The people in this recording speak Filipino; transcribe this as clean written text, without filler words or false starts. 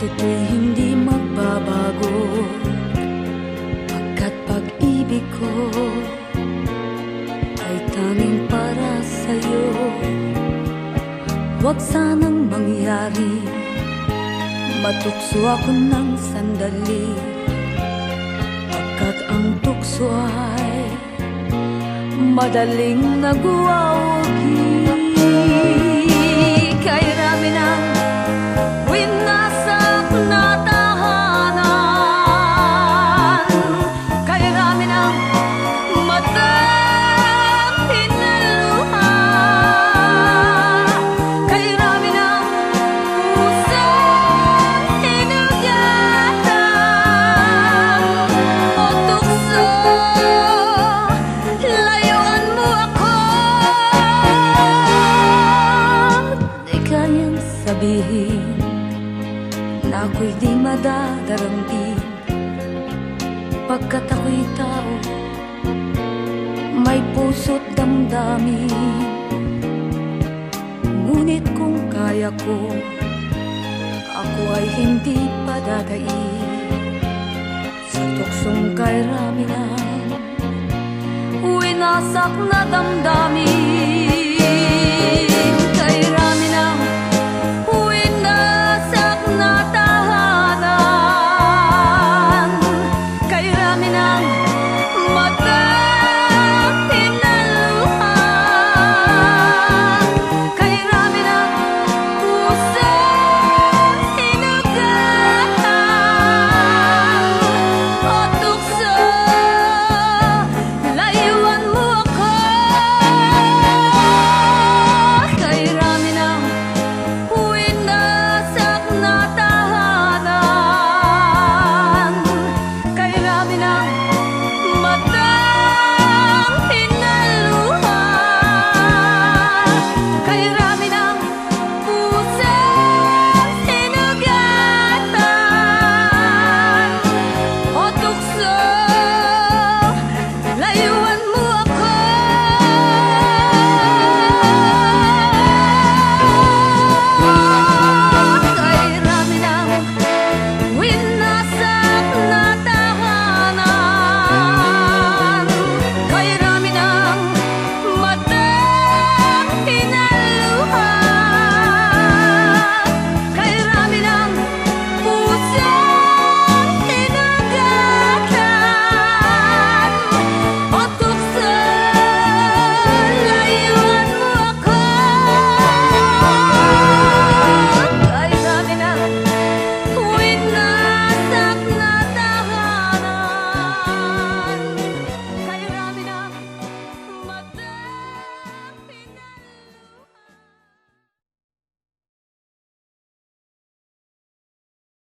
ito'y hindi magbabago, pagkat pag-ibig ko ay tanging para sa'yo. Huwag sanang mangyari matukso ako ng sandali, pagkat ang tukso ay madaling nagwawagi. Kay rami ng winasak na tahanan, kay rami ng matang hinaluha, kay rami ng pusong hinugatan. O tukso, layuan mo ako. Di kayang sabihin na ako'y di madadaramdin, pagkat ako'y tao, may puso't damdamin. Ngunit kung kaya ko, ako ay hindi padadaig sa tuksong kay rami ng winasak na damdamin.